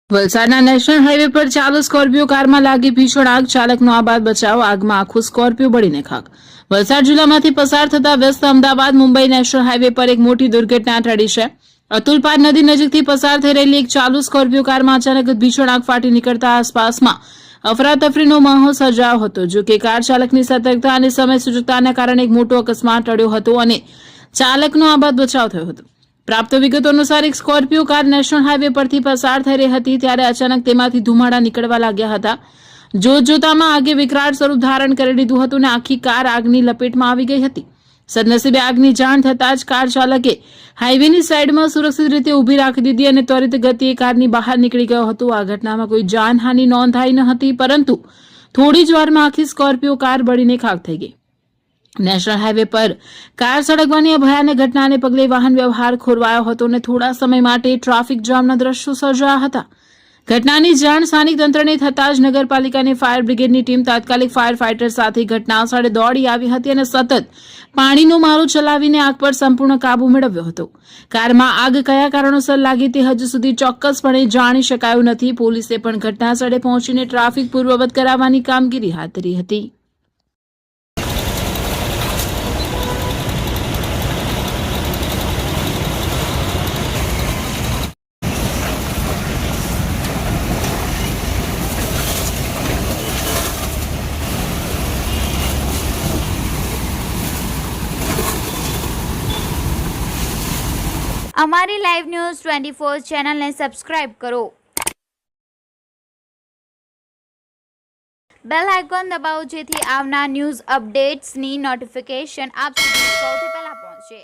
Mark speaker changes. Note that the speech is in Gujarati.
Speaker 1: વલસાડના નેશનલ હાઈવે પર ચાલુ સ્કોર્પિયો કારમાં લાગી ભીષણ આગ, ચાલકનો આબાદ બચાવ, આગમાં આખું સ્કોર્પિયો બળીને ખાક. વલસાડ જિલ્લામાંથી પસાર થતા વ્યસ્ત અમદાવાદ મુંબઈ નેશનલ હાઈવે પર એક મોટી દુર્ઘટના ટળી છે. અતુલપાડ નદી નજીકથી પસાર થઈ રહેલી એક ચાલુ સ્કોર્પિયો કારમાં અચાનક ભીષણ આગ ફાટી નીકળતા આસપાસમાં અફરાતફરીનો માહોલ સર્જાયો હતો. જો કે કાર ચાલકની સતર્કતા અને સમય સૂચકતાના કારણે એક મોટો અકસ્માત ટળ્યો હતો અને ચાલકનો આબાદ બચાવ થયો હતો. પ્રાપ્ત વિગતો અનુસાર એક સ્કોર્પિયો કાર નેશનલ હાઈવે પરથી પસાર થઈ રહી હતી ત્યારે અચાનક તેમાંથી ધુમાડા નીકળવા લાગ્યા હતા. જોતજોતામાં આગે વિકરાળ સ્વરૂપ ધારણ કરી લીધું હતું અને આખી કાર આગની લપેટમાં આવી ગઈ હતી. સદનસીબે આગની જાણ થતાં જ કાર ચાલકે હાઈવેની સાઈડમાં સુરક્ષિત રીતે ઊભી રાખી દીધી અને ત્વરિત ગતિએ કારની બહાર નીકળી ગયો હતો. આ ઘટનામાં કોઈ જાનહાનિ નોંધાઈ ન હતી, પરંતુ થોડી જ વારમાં આખી સ્કોર્પિયો કાર બળીને ખાખ થઈ ગઈ. નેશનલ હાઈવે પર કાર સળગવાની આ ભયાનક ઘટનાને પગલે વાહન વ્યવહાર ખોરવાયો હતો અને થોડા સમય માટે ટ્રાફિક જામના દ્રશ્યો સર્જાયા હતા. ઘટનાની જાણ સ્થાનિક તંત્રને થતાં જ નગરપાલિકાની ફાયર બ્રિગેડની ટીમ તાત્કાલિક ફાયર ફાઈટર સાથે ઘટના સ્થળે દોડી આવી હતી અને સતત પાણીનો મારો ચલાવીને આગ પર સંપૂર્ણ કાબુ મેળવ્યો હતો. કારમાં આગ કયા કારણોસર લાગી તે હજુ સુધી ચોક્કસપણે જાણી શકાયું નથી. પોલીસે પણ ઘટના સ્થળે પહોંચીને ટ્રાફિક પૂર્વવત કરાવવાની કામગીરી હાથ ધરી હતી.
Speaker 2: અમારી લાઈવ ન્યૂઝ 24 ચેનલને સબસ્ક્રાઇબ કરો. બેલ આઇકોન દબાવો જેથી આવનાર ન્યૂઝ અપડેટ્સની નોટિફિકેશન આપ સુધી સૌથી પહેલા પહોંચે.